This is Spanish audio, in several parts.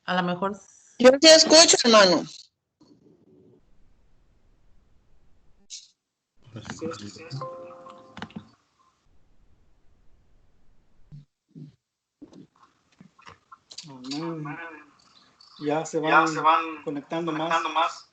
A lo mejor. Yo te escucho, hermano. Amén. Ya se van conectando más.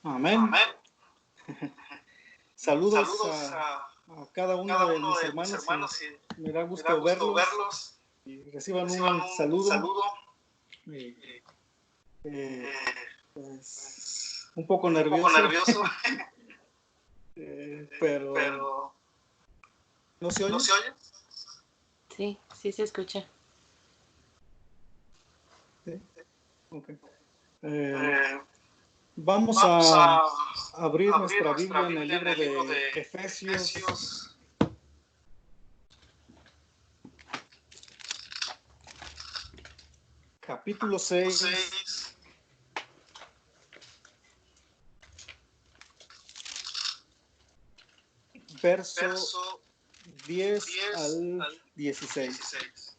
Amén. Saludos a cada uno de mis hermanos. Me da gusto verlos. Y reciban un saludo. Pues, un poco nervioso. Pero ¿no se oye? Sí, sí se escucha. Sí. Okay. Vamos a abrir nuestra Biblia en el libro de Efesios. Capítulo 6. Verso 10 al 16.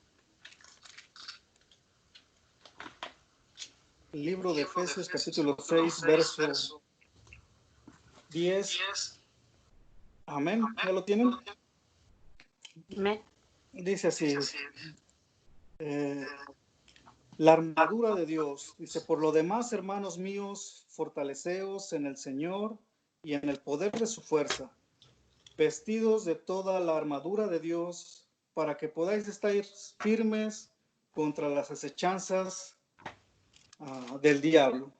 El libro de Efesios, capítulo 6, verso 10. Amén. ¿Ya lo tienen? Amén. Dice así. La armadura de Dios. Dice, por lo demás, hermanos míos, fortaleceos en el Señor y en el poder de su fuerza, vestidos de toda la armadura de Dios, para que podáis estar firmes contra las acechanzas del diablo.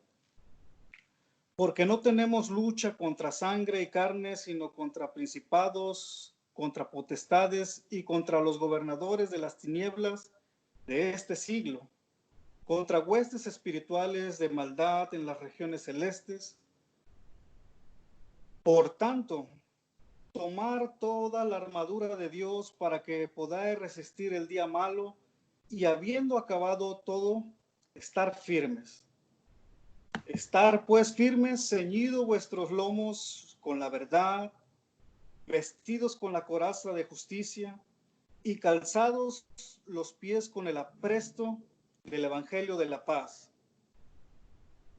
Porque no tenemos lucha contra sangre y carne, sino contra principados, contra potestades y contra los gobernadores de las tinieblas de este siglo, contra huestes espirituales de maldad en las regiones celestes. Por tanto, tomar toda la armadura de Dios para que podáis resistir el día malo y habiendo acabado todo, estar firmes. Estar pues firmes, ceñidos vuestros lomos con la verdad, vestidos con la coraza de justicia y calzados los pies con el apresto del evangelio de la paz.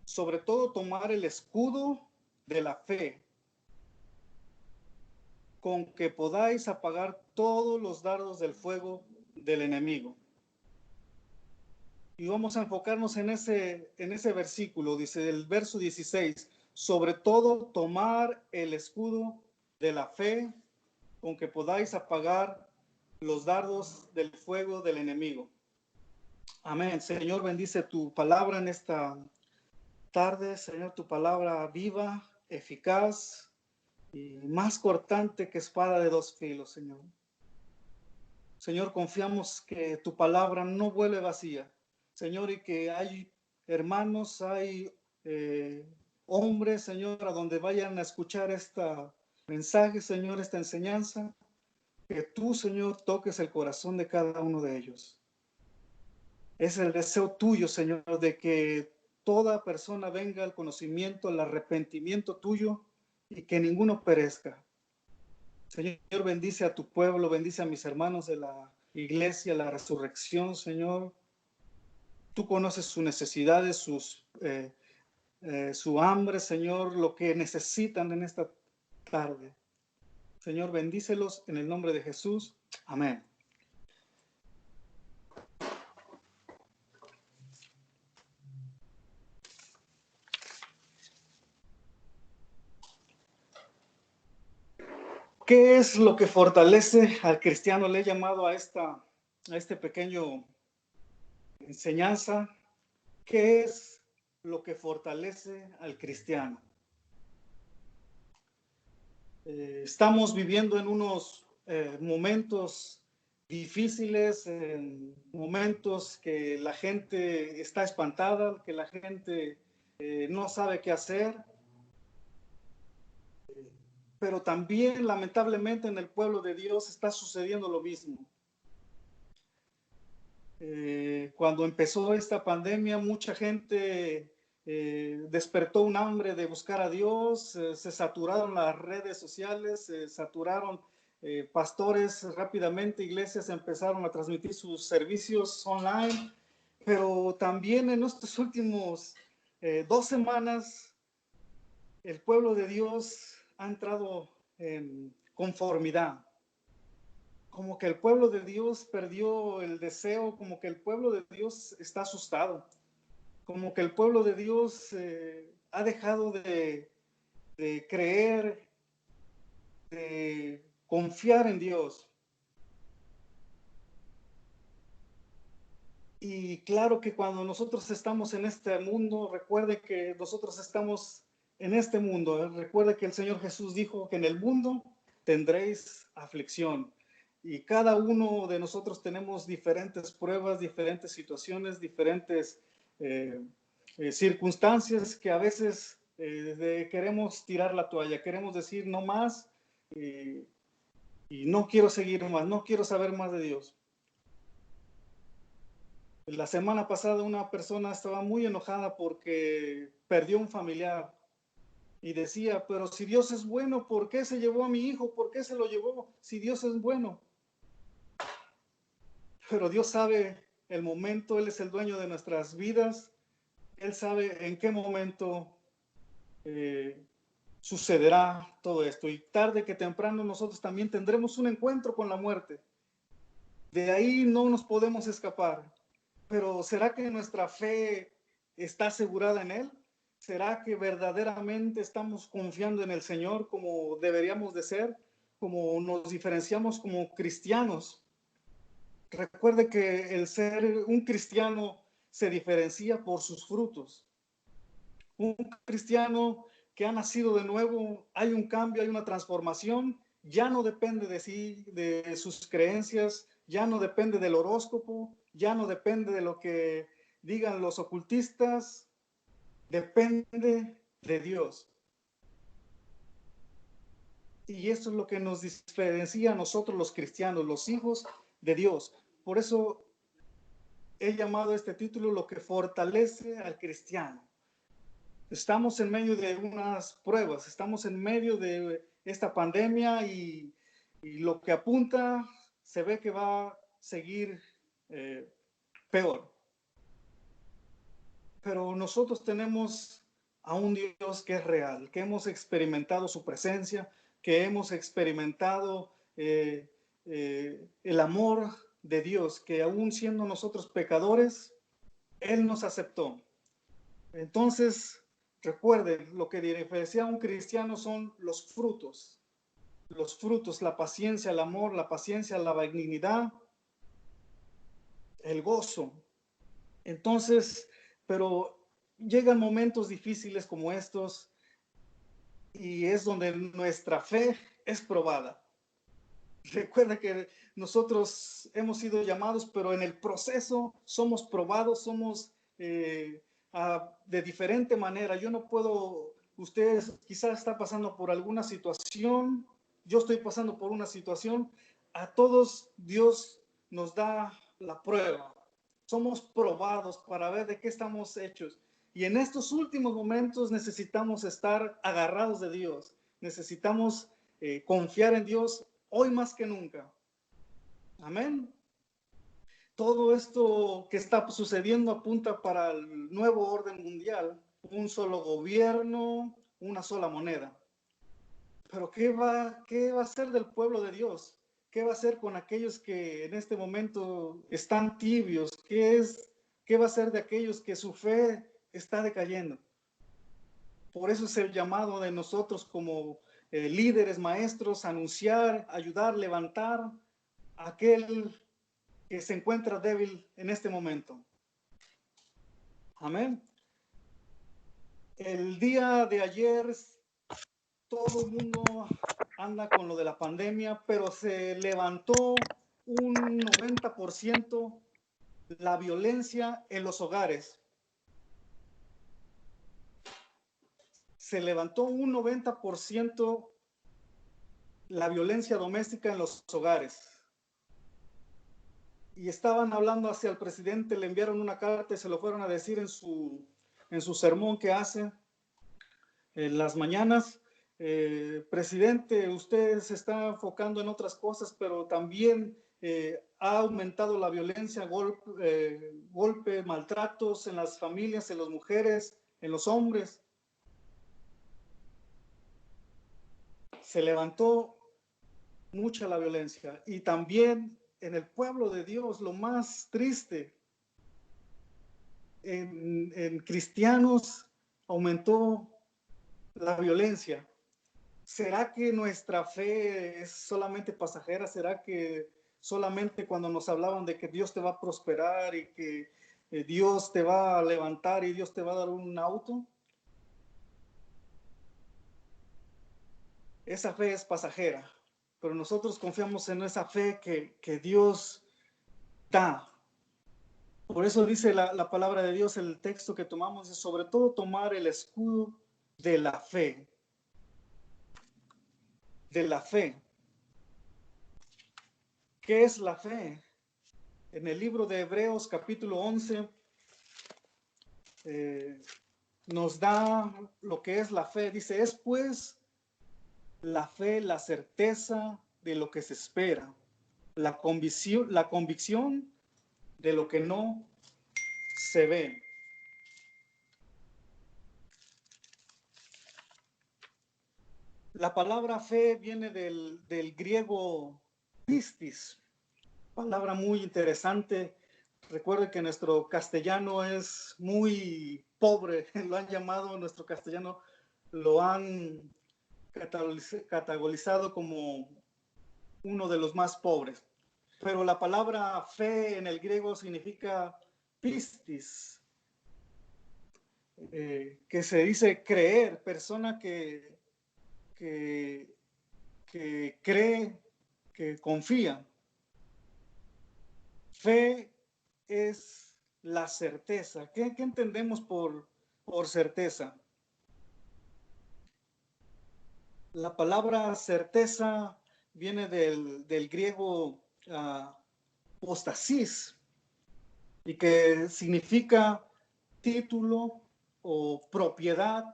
Sobre todo tomar el escudo de la fe, con que podáis apagar todos los dardos del fuego del enemigo. Y vamos a enfocarnos en ese versículo, dice el verso 16, sobre todo tomar el escudo de la fe, con que podáis apagar los dardos del fuego del enemigo. Amén. Señor, bendice tu palabra en esta tarde, Señor, tu palabra viva, eficaz y más cortante que espada de dos filos, Señor. Señor, confiamos que tu palabra no vuelve vacía, Señor, y que hay hermanos, hay hombres, Señor, a donde vayan a escuchar este mensaje, Señor, esta enseñanza, que tú, Señor, toques el corazón de cada uno de ellos. Es el deseo tuyo, Señor, de que toda persona venga al conocimiento, al arrepentimiento tuyo y que ninguno perezca. Señor, bendice a tu pueblo, bendice a mis hermanos de la iglesia, la resurrección, Señor. Tú conoces sus necesidades, su hambre, Señor, lo que necesitan en esta tarde. Señor, bendícelos en el nombre de Jesús. Amén. ¿Qué es lo que fortalece al cristiano? Le he llamado a este pequeño enseñanza. ¿Qué es lo que fortalece al cristiano. Estamos viviendo en unos momentos difíciles, en momentos que la gente está espantada, que la gente no sabe qué hacer, pero también lamentablemente en el pueblo de Dios está sucediendo lo mismo. Cuando empezó esta pandemia, mucha gente despertó un hambre de buscar a Dios, se saturaron las redes sociales, se saturaron pastores rápidamente, iglesias empezaron a transmitir sus servicios online, pero también en estos últimos 2 semanas el pueblo de Dios ha entrado en conformidad. Como que el pueblo de Dios perdió el deseo, como que el pueblo de Dios está asustado, como que el pueblo de Dios ha dejado de creer, de confiar en Dios. Y claro que cuando nosotros estamos en este mundo, recuerde que nosotros estamos en este mundo. Recuerde que el Señor Jesús dijo que en el mundo tendréis aflicción. Y cada uno de nosotros tenemos diferentes pruebas, diferentes situaciones, diferentes circunstancias que a veces queremos tirar la toalla, queremos decir no más y no quiero seguir más, no quiero saber más de Dios. La semana pasada una persona estaba muy enojada porque perdió un familiar y decía, pero si Dios es bueno, ¿por qué se llevó a mi hijo? ¿Por qué se lo llevó? Si Dios es bueno. Pero Dios sabe el momento, Él es el dueño de nuestras vidas, Él sabe en qué momento sucederá todo esto. Y tarde que temprano nosotros también tendremos un encuentro con la muerte. De ahí no nos podemos escapar. Pero ¿será que nuestra fe está asegurada en Él? ¿Será que verdaderamente estamos confiando en el Señor como deberíamos de ser? Como nos diferenciamos como cristianos. Recuerde que el ser un cristiano se diferencia por sus frutos. Un cristiano que ha nacido de nuevo, hay un cambio, hay una transformación, ya no depende de sí, de sus creencias, ya no depende del horóscopo, ya no depende de lo que digan los ocultistas, depende de Dios. Y eso es lo que nos diferencia a nosotros los cristianos, los hijos de Dios. Por eso he llamado a este título lo que fortalece al cristiano. Estamos en medio de unas pruebas, estamos en medio de esta pandemia y lo que apunta se ve que va a seguir peor. Pero nosotros tenemos a un Dios que es real, que hemos experimentado su presencia, que hemos experimentado el amor de Dios, que aún siendo nosotros pecadores, Él nos aceptó. Entonces, recuerden, lo que diferencia a un cristiano son los frutos, la paciencia, el amor, la paciencia, la benignidad, el gozo. Entonces, pero llegan momentos difíciles como estos y es donde nuestra fe es probada. Recuerda que nosotros hemos sido llamados, pero en el proceso somos probados, somos de diferente manera. Yo no puedo, ustedes quizás están pasando por alguna situación, yo estoy pasando por una situación, a todos Dios nos da la prueba. Somos probados para ver de qué estamos hechos. Y en estos últimos momentos necesitamos estar agarrados de Dios. Necesitamos confiar en Dios hoy más que nunca. Amén. Todo esto que está sucediendo apunta para el nuevo orden mundial, un solo gobierno, una sola moneda. Pero ¿qué va a ser del pueblo de Dios? ¿Qué va a hacer con aquellos que en este momento están tibios? ¿Qué va a ser de aquellos que su fe está decayendo? Por eso es el llamado de nosotros como líderes, maestros, anunciar, ayudar, levantar a aquel que se encuentra débil en este momento. Amén. El día de ayer todo el mundo anda con lo de la pandemia, pero se levantó un 90% la violencia en los hogares. Se levantó un 90% la violencia doméstica en los hogares. Y estaban hablando hacia el presidente, le enviaron una carta y se lo fueron a decir en su sermón que hace en las mañanas. Presidente, usted se está enfocando en otras cosas, pero también ha aumentado la violencia, golpe, maltratos en las familias, en las mujeres, en los hombres. Se levantó mucha la violencia. Y también en el pueblo de Dios, lo más triste, en cristianos aumentó la violencia. ¿Será que nuestra fe es solamente pasajera? ¿Será que solamente cuando nos hablaban de que Dios te va a prosperar y que Dios te va a levantar y Dios te va a dar un auto? Esa fe es pasajera, pero nosotros confiamos en esa fe que Dios da. Por eso dice la palabra de Dios, el texto que tomamos, es sobre todo tomar el escudo de la fe. De la fe. ¿Qué es la fe? En el libro de Hebreos capítulo 11 nos da lo que es la fe. Dice, es pues la fe, la certeza de lo que se espera, la convicción de lo que no se ve. La palabra fe viene del griego pistis, palabra muy interesante. Recuerde que nuestro castellano es muy pobre, lo han llamado, nuestro castellano lo han categorizado como uno de los más pobres. Pero la palabra fe en el griego significa pistis, que se dice creer, persona que cree, que confía. Fe es la certeza. ¿Qué entendemos por certeza? La palabra certeza viene del griego apostasis, y que significa título o propiedad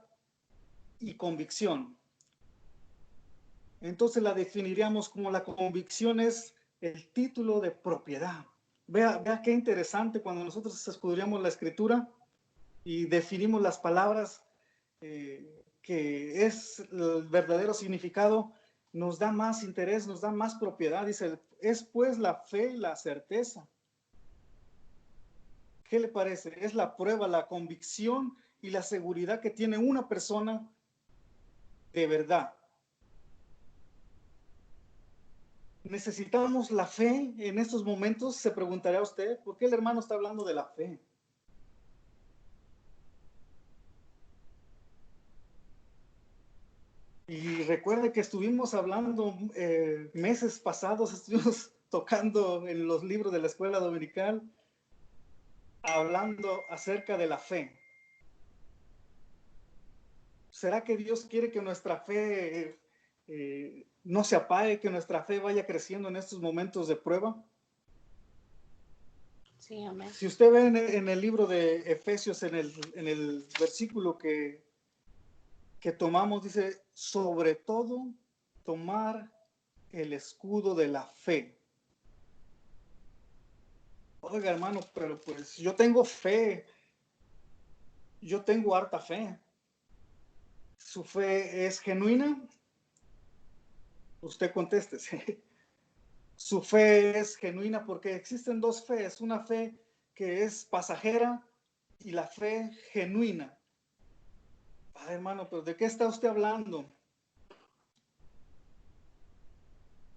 y convicción. Entonces la definiríamos como la convicción es el título de propiedad. Vea qué interesante cuando nosotros escudriñamos la escritura y definimos las palabras que es el verdadero significado, nos da más interés, nos da más propiedad. Dice, es pues la fe y la certeza. ¿Qué le parece? Es la prueba, la convicción y la seguridad que tiene una persona de verdad. ¿Necesitamos la fe en estos momentos? Se preguntará usted, ¿por qué el hermano está hablando de la fe? Y recuerde que estuvimos hablando meses pasados, estuvimos tocando en los libros de la escuela dominical, hablando acerca de la fe. ¿Será que Dios quiere que nuestra fe no se apague, que nuestra fe vaya creciendo en estos momentos de prueba? Sí, amén. Si usted ve en el libro de Efesios, en el versículo que tomamos, dice, sobre todo tomar el escudo de la fe. Oiga, hermano, pero pues yo tengo fe, yo tengo harta fe. ¿Su fe es genuina? Usted contéstese. Su fe es genuina porque existen dos fees, una fe que es pasajera y la fe genuina. Ay, hermano, pero ¿de qué está usted hablando?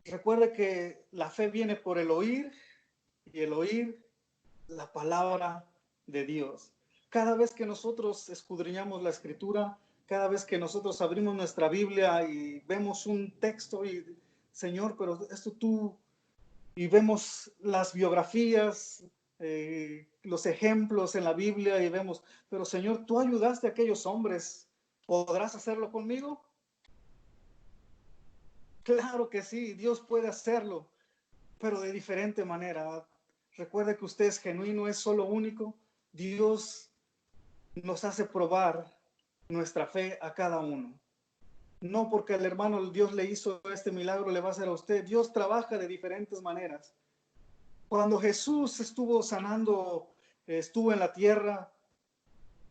Recuerde que la fe viene por el oír y el oír la palabra de Dios. Cada vez que nosotros escudriñamos la Escritura, cada vez que nosotros abrimos nuestra Biblia y vemos un texto y, Señor, pero esto tú, y vemos las biografías, los ejemplos en la Biblia y vemos, pero Señor, tú ayudaste a aquellos hombres, ¿podrás hacerlo conmigo? Claro que sí, Dios puede hacerlo, pero de diferente manera. Recuerde que usted es genuino, es solo único. Dios nos hace probar nuestra fe a cada uno. No porque el hermano Dios le hizo este milagro le va a hacer a usted. Dios trabaja de diferentes maneras. Cuando Jesús estuvo sanando, estuvo en la tierra,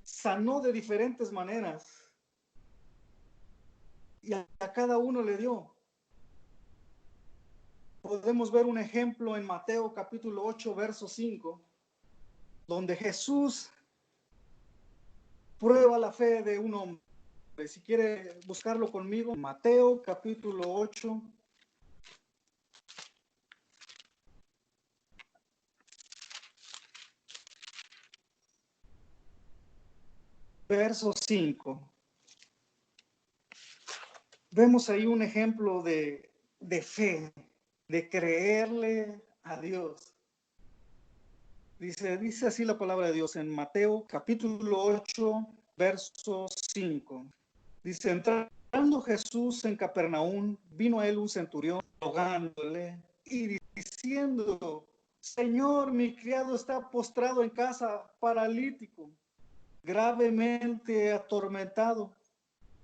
sanó de diferentes maneras. Y a cada uno le dio. Podemos ver un ejemplo en Mateo capítulo 8, verso 5, donde Jesús prueba la fe de un hombre. Si quiere buscarlo conmigo, Mateo capítulo 8, verso 5. Vemos ahí un ejemplo de fe, de creerle a Dios. Dice así la palabra de Dios en Mateo capítulo 8, verso 5. Dice, entrando Jesús en Capernaum, vino a él un centurión rogándole y diciendo, Señor, mi criado está postrado en casa, paralítico, gravemente atormentado.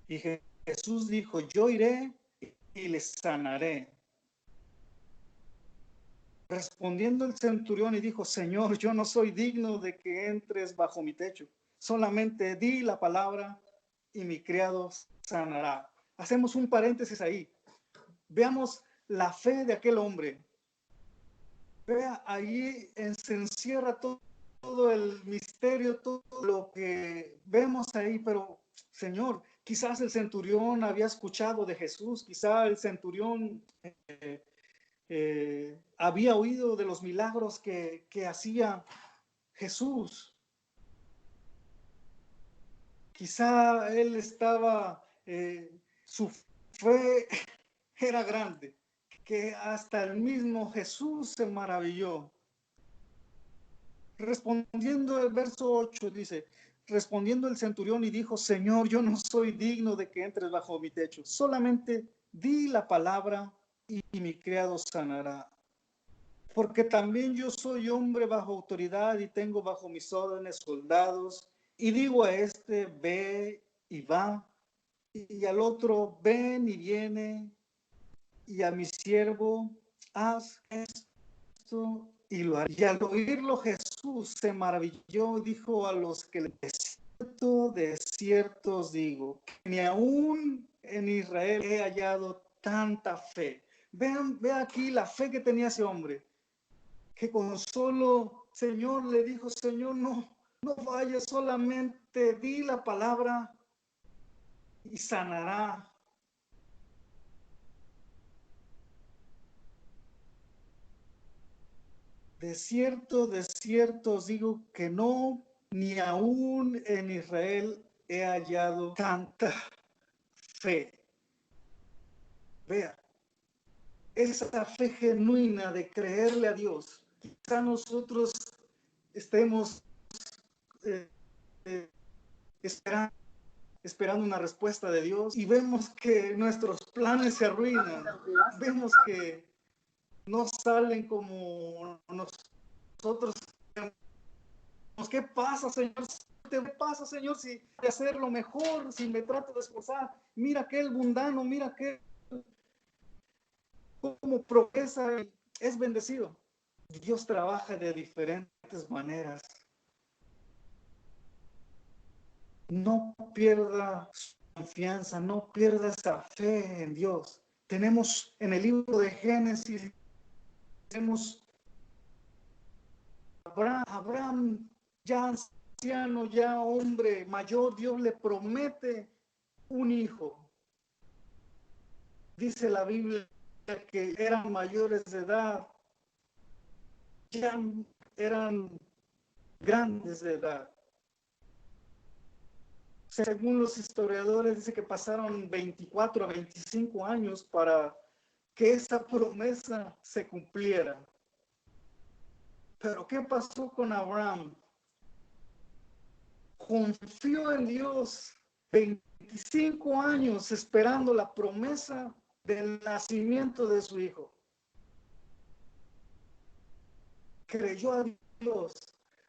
Y Jesús dijo, yo iré y le sanaré. Respondiendo el centurión y dijo, Señor, yo no soy digno de que entres bajo mi techo. Solamente di la palabra y mi criado sanará. Hacemos un paréntesis ahí. Veamos la fe de aquel hombre. Vea, ahí se encierra todo el misterio, todo lo que vemos ahí, pero Señor, quizás el centurión había escuchado de Jesús, quizás el centurión había oído de los milagros que hacía Jesús. Quizá él estaba, su fe era grande, que hasta el mismo Jesús se maravilló. Respondiendo el verso 8 dice, respondiendo el centurión y dijo, Señor, yo no soy digno de que entres bajo mi techo, solamente di la palabra y mi criado sanará. Porque también yo soy hombre bajo autoridad y tengo bajo mis órdenes soldados, y digo a este, ve y va, y al otro, ven y viene, y a mi siervo, haz esto y lo haré. Y al oírlo Jesús se maravilló, dijo a los que le de cierto os digo, que ni aún en Israel he hallado tanta fe. Vean aquí la fe que tenía ese hombre, que con solo Señor le dijo, Señor, no vayas, solamente di la palabra y sanará. De cierto os digo que no, ni aún en Israel he hallado tanta fe. Vea, esa fe genuina de creerle a Dios. Quizá nosotros estemos esperando una respuesta de Dios y vemos que nuestros planes se arruinan. Vemos que no salen como nosotros. ¿Qué pasa, Señor? ¿Qué pasa, Señor, si de hacer lo mejor, si me trato de esforzar? Mira aquel mundano, mira aquel cómo progresa y es bendecido. Dios trabaja de diferentes maneras. No pierda su confianza, no pierda esa fe en Dios. Tenemos en el libro de Génesis, tenemos Abraham ya anciano, ya hombre mayor, Dios le promete un hijo. Dice la Biblia que eran mayores de edad, ya eran grandes de edad. Según los historiadores, dice que pasaron 24 a 25 años para que esa promesa se cumpliera. Pero ¿qué pasó con Abraham? Confió en Dios 25 años esperando la promesa del nacimiento de su hijo. Creyó a Dios,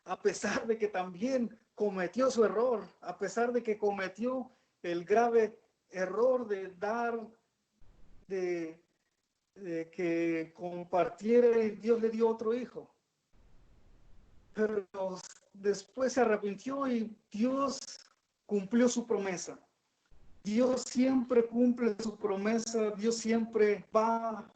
a pesar de que también cometió su error, a pesar de que cometió el grave error de de que compartiera y Dios le dio otro hijo. Pero después se arrepintió y Dios cumplió su promesa. Dios siempre cumple su promesa, Dios siempre va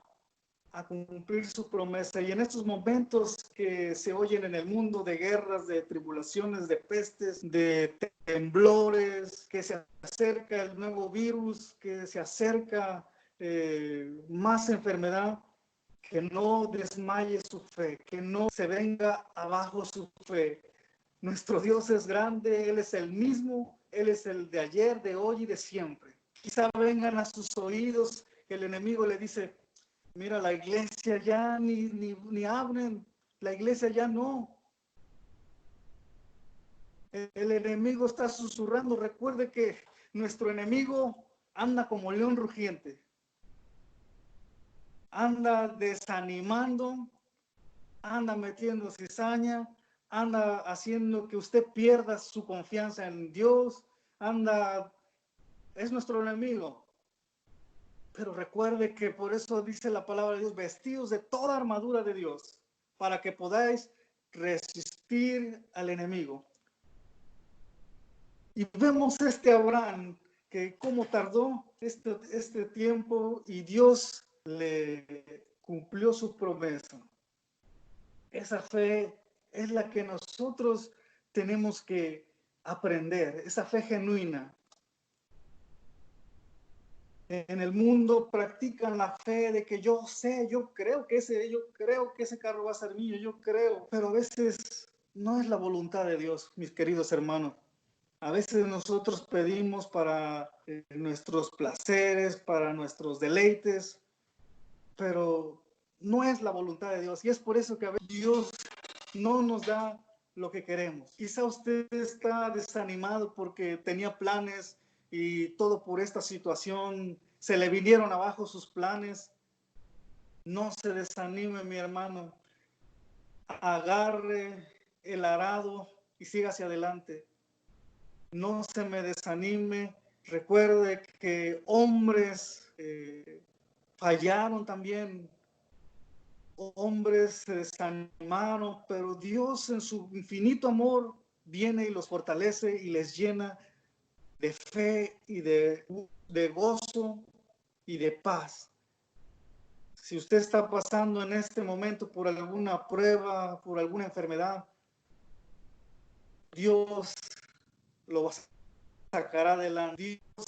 a cumplir su promesa. Y en estos momentos que se oyen en el mundo de guerras, de tribulaciones, de pestes, de temblores, que se acerca el nuevo virus, que se acerca más enfermedad, que no desmaye su fe, que no se venga abajo su fe. Nuestro Dios es grande, Él es el mismo, Él es el de ayer, de hoy y de siempre. Quizá vengan a sus oídos, el enemigo le dice, mira, la iglesia ya ni abren, la iglesia ya no. El enemigo está susurrando. Recuerde que nuestro enemigo anda como león rugiente. Anda desanimando, anda metiendo cizaña, anda haciendo que usted pierda su confianza en Dios, es nuestro enemigo. Pero recuerde que por eso dice la palabra de Dios, vestidos de toda armadura de Dios, para que podáis resistir al enemigo. Y vemos Abraham, que cómo tardó este tiempo y Dios le cumplió su promesa. Esa fe es la que nosotros tenemos que aprender, esa fe genuina. En el mundo practican la fe de que yo creo que ese carro va a ser mío, yo creo, pero a veces no es la voluntad de Dios, mis queridos hermanos. A veces nosotros pedimos para nuestros placeres, para nuestros deleites, pero no es la voluntad de Dios. Y es por eso que a veces Dios no nos da lo que queremos. Quizá usted está desanimado porque tenía planes y todo por esta situación se le vinieron abajo sus planes. No se desanime, mi hermano. Agarre el arado y siga hacia adelante. No se me desanime. Recuerde que hombres fallaron también. Hombres se desanimaron, pero Dios en su infinito amor viene y los fortalece y les llena de fe y de gozo y de paz. Si usted está pasando en este momento por alguna prueba, por alguna enfermedad, Dios lo va a sacar adelante. Dios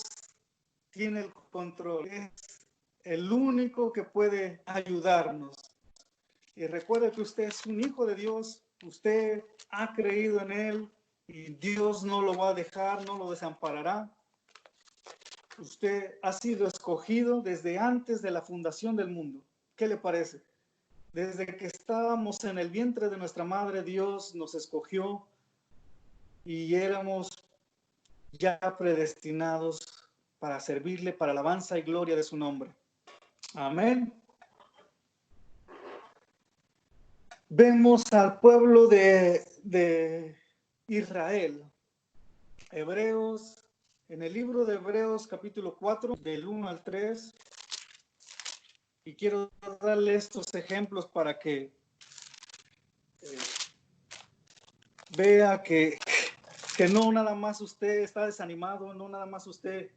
tiene el control. Es el único que puede ayudarnos. Y recuerde que usted es un hijo de Dios, usted ha creído en Él y Dios no lo va a dejar, no lo desamparará. Usted ha sido escogido desde antes de la fundación del mundo. ¿Qué le parece? Desde que estábamos en el vientre de nuestra madre, Dios nos escogió y éramos ya predestinados para servirle, para alabanza y gloria de su nombre. Amén. Vemos al pueblo de Israel. Hebreos, en el libro de Hebreos capítulo 4, del 1 al 3. Y quiero darle estos ejemplos para que vea que no nada más usted está desanimado, no nada más usted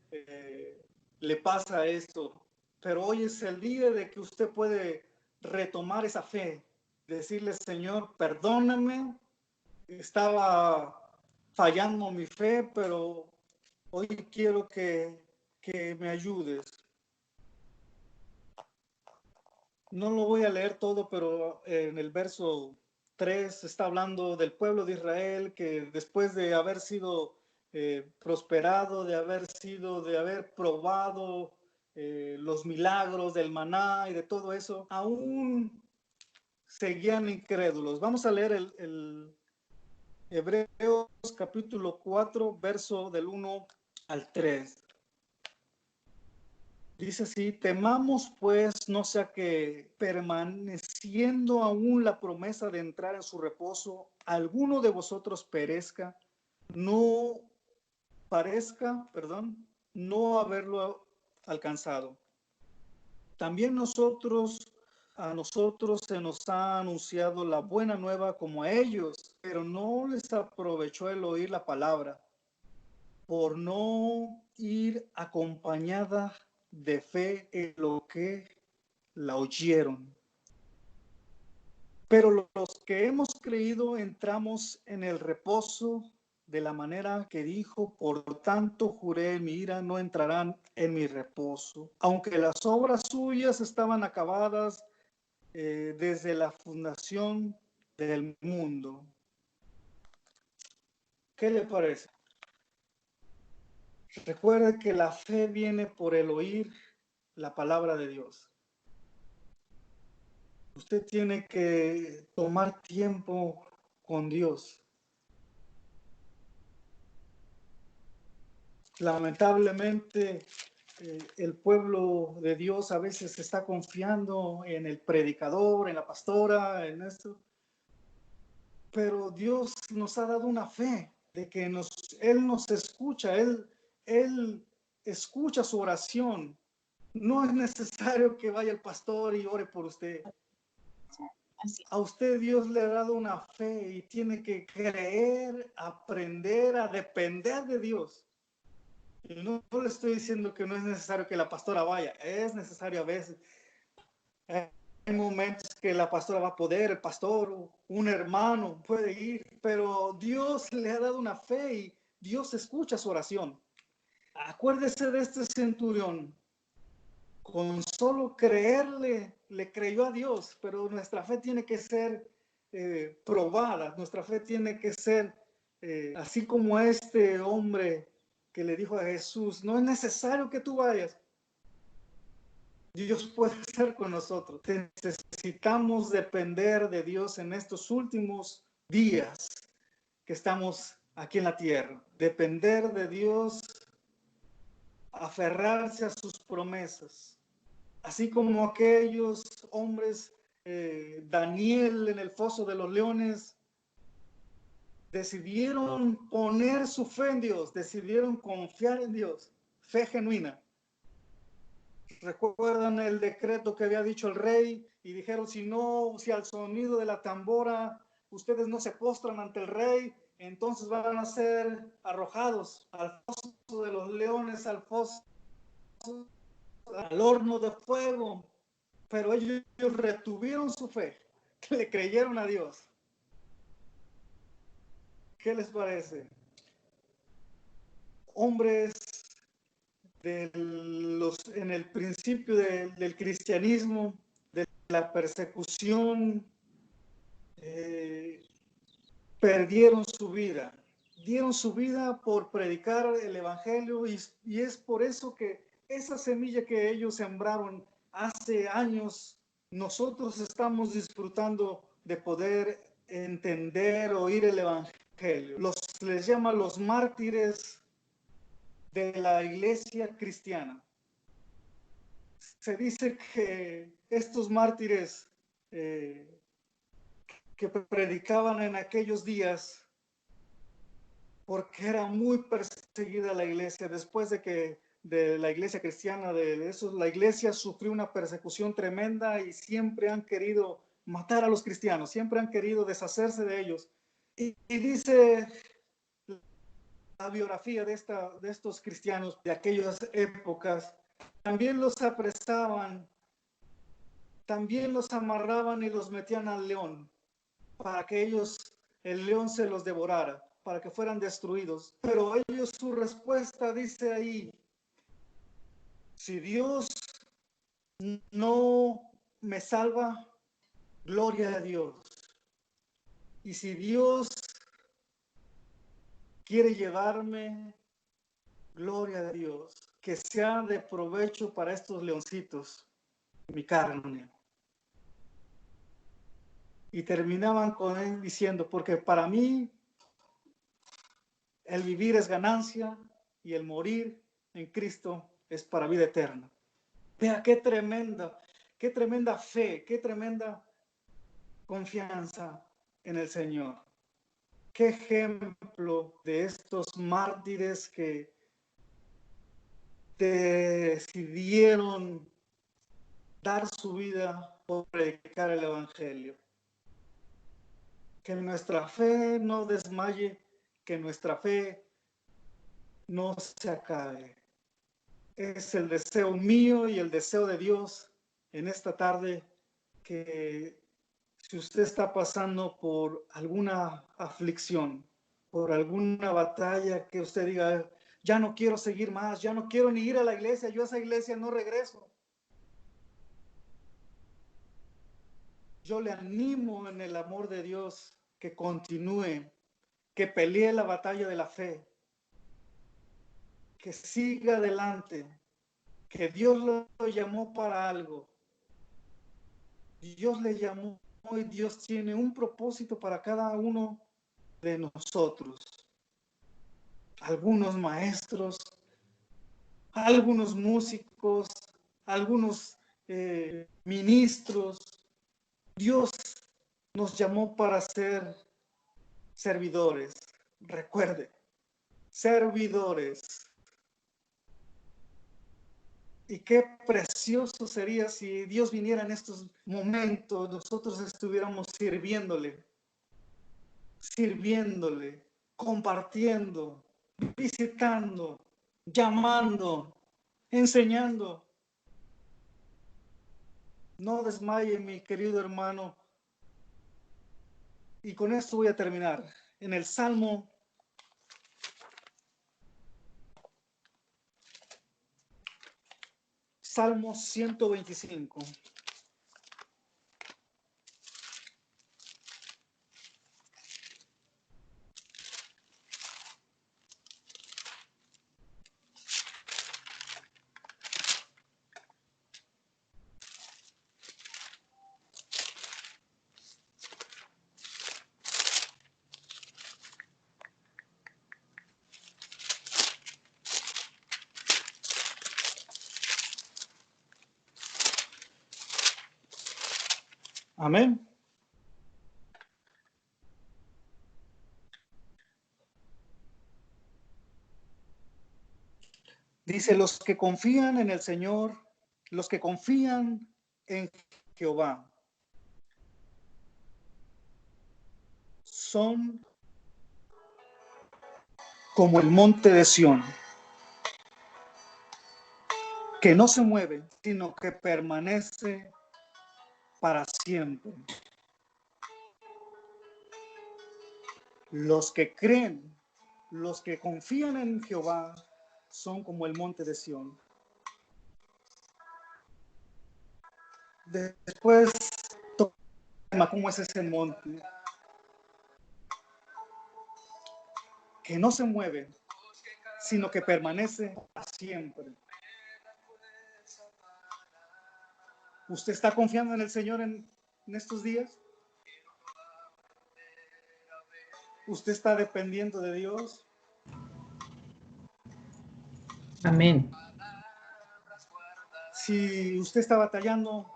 le pasa esto. Pero hoy es el día de que usted puede retomar esa fe, decirle, Señor, perdóname, estaba fallando mi fe, pero hoy quiero que me ayudes. No lo voy a leer todo, pero en el verso 3 está hablando del pueblo de Israel que después de haber sido prosperado, de haber probado los milagros del maná y de todo eso, aún seguían incrédulos. Vamos a leer el Hebreos capítulo 4, verso del 1 al 3. Dice así: temamos pues no sea que permaneciendo aún la promesa de entrar en su reposo, alguno de vosotros no haberlo alcanzado. También a nosotros se nos ha anunciado la buena nueva como a ellos, pero no les aprovechó el oír la palabra, por no ir acompañada de fe en lo que la oyeron. Pero los que hemos creído entramos en el reposo de la manera que dijo: por tanto juré en mi ira, no entrarán en mi reposo, aunque las obras suyas estaban acabadas desde la fundación del mundo. ¿Qué le parece? Recuerde que la fe viene por el oír la palabra de Dios. Usted tiene que tomar tiempo con Dios. Lamentablemente, el pueblo de Dios a veces está confiando en el predicador, en la pastora, en esto. Pero Dios nos ha dado una fe de que Él nos escucha, Él escucha su oración. No es necesario que vaya el pastor y ore por usted. A usted Dios le ha dado una fe y tiene que creer, aprender a depender de Dios. Y no le estoy diciendo que no es necesario que la pastora vaya, es necesario a veces. Hay momentos que la pastora va a poder, el pastor, un hermano puede ir, pero Dios le ha dado una fe y Dios escucha su oración. Acuérdese de este centurión. Con solo creerle, le creyó a Dios, pero nuestra fe tiene que ser probada, nuestra fe tiene que ser así como este hombre que le dijo a Jesús: no es necesario que tú vayas, Dios puede estar con nosotros. Necesitamos depender de Dios en estos últimos días que estamos aquí en la tierra, depender de Dios, aferrarse a sus promesas. Así como aquellos hombres, Daniel en el foso de los leones, decidieron poner su fe en Dios, decidieron confiar en Dios, fe genuina. ¿Recuerdan el decreto que había dicho el rey? Y dijeron: si al sonido de la tambora ustedes no se postran ante el rey, entonces van a ser arrojados al foso de los leones, al horno de fuego. Pero ellos retuvieron su fe, que le creyeron a Dios. ¿Qué les parece? Hombres en el principio del cristianismo, de la persecución, perdieron su vida. Dieron su vida por predicar el evangelio y es por eso que esa semilla que ellos sembraron hace años, nosotros estamos disfrutando de poder entender, oír el evangelio. Les llama los mártires de la iglesia cristiana. Se dice que estos mártires que predicaban en aquellos días, porque era muy perseguida la iglesia, después de la iglesia cristiana, la iglesia sufrió una persecución tremenda y siempre han querido matar a los cristianos, siempre han querido deshacerse de ellos. Y dice la biografía de estos cristianos de aquellas épocas: también los apresaban, también los amarraban y los metían al león, para que el león se los devorara, para que fueran destruidos. Pero ellos, su respuesta dice ahí: si Dios no me salva, gloria a Dios. Y si Dios quiere llevarme, gloria a Dios, que sea de provecho para estos leoncitos, mi carne. Y terminaban con él diciendo, porque para mí el vivir es ganancia y el morir en Cristo es para vida eterna. Vea qué tremenda fe, qué tremenda confianza en el Señor. Qué ejemplo de estos mártires que decidieron dar su vida por predicar el Evangelio. Que nuestra fe no desmaye, que nuestra fe no se acabe. Es el deseo mío y el deseo de Dios en esta tarde, que si usted está pasando por alguna aflicción, por alguna batalla, que usted diga, ya no quiero seguir más, ya no quiero ni ir a la iglesia, yo a esa iglesia no regreso. Yo le animo en el amor de Dios que continúe, que pelee la batalla de la fe, que siga adelante, que Dios lo llamó para algo. Dios le llamó y Dios tiene un propósito para cada uno de nosotros. Algunos maestros, algunos músicos, algunos ministros. Dios nos llamó para ser servidores. Recuerde, servidores. Y qué precioso sería si Dios viniera en estos momentos, nosotros estuviéramos sirviéndole, compartiendo, visitando, llamando, enseñando. No desmaye, mi querido hermano. Y con esto voy a terminar. En el Salmo 125. Amén. Dice, los que confían en el Señor, los que confían en Jehová, son como el monte de Sión, que no se mueve, sino que permanece para siempre. Los que creen, los que confían en Jehová, son como el monte de Sión. Después, ¿cómo es ese monte? Que no se mueve, sino que permanece para siempre. ¿Usted está confiando en el Señor en estos días? ¿Usted está dependiendo de Dios? Amén. Si usted está batallando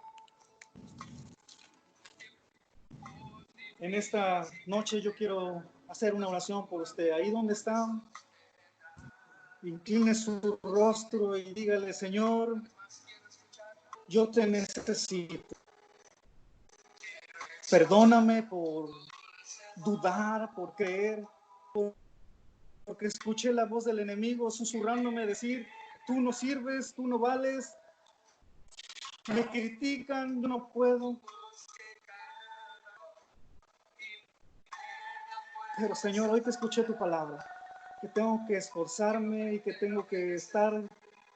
en esta noche, yo quiero hacer una oración por usted. Ahí donde está, incline su rostro y dígale, Señor, yo te necesito. Perdóname por dudar, por creer, porque escuché la voz del enemigo susurrándome, decir, tú no sirves, tú no vales, me critican, yo no puedo. Pero Señor, hoy te escuché tu palabra, que tengo que esforzarme y que tengo que estar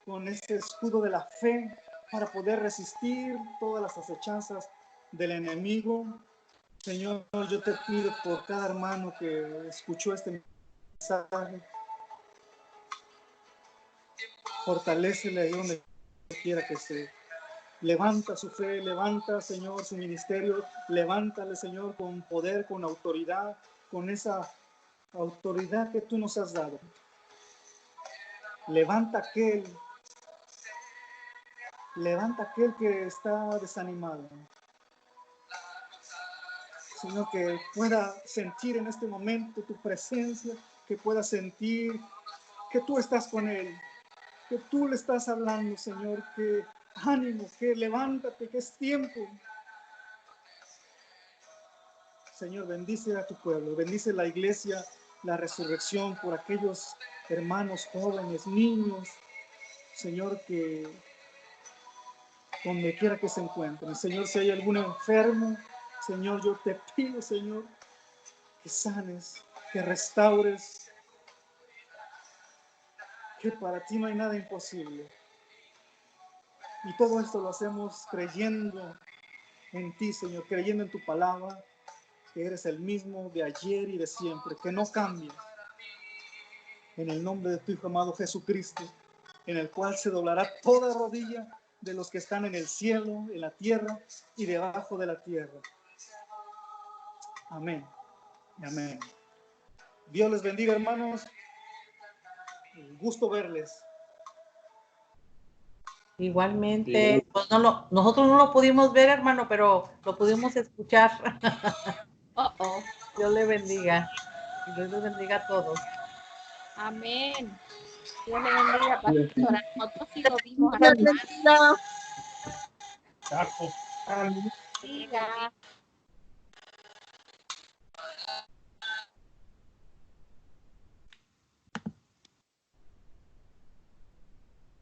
con ese escudo de la fe para poder resistir todas las acechanzas del enemigo. Señor, yo te pido por cada hermano que escuchó este mensaje. Fortalécele ahí donde quiera que esté. Levanta su fe, levanta, Señor, su ministerio. Levántale, Señor, con poder, con autoridad, con esa autoridad que tú nos has dado. Levanta aquel que está desanimado. Señor, que pueda sentir en este momento tu presencia, que pueda sentir que tú estás con él, que tú le estás hablando, Señor, que ánimo, que levántate, que es tiempo. Señor, bendice a tu pueblo, bendice la iglesia, la resurrección por aquellos hermanos jóvenes, niños, Señor, que donde quiera que se encuentren. Señor, si hay algún enfermo, Señor, yo te pido, Señor, que sanes, que restaures, que para ti no hay nada imposible. Y todo esto lo hacemos creyendo en ti, Señor, creyendo en tu palabra, que eres el mismo de ayer y de siempre, que no cambia. En el nombre de tu Hijo amado Jesucristo, en el cual se doblará toda rodilla de los que están en el cielo, en la tierra y debajo de la tierra. Amén. Amén. Dios les bendiga, hermanos. Un gusto verles. Igualmente, pues nosotros no lo pudimos ver, hermano, pero lo pudimos escuchar. Dios le bendiga. Y Dios les bendiga a todos. Amén. Dios le bendiga, pastora. Nosotros sí lo vimos, Dios hermano. bendiga. Siga.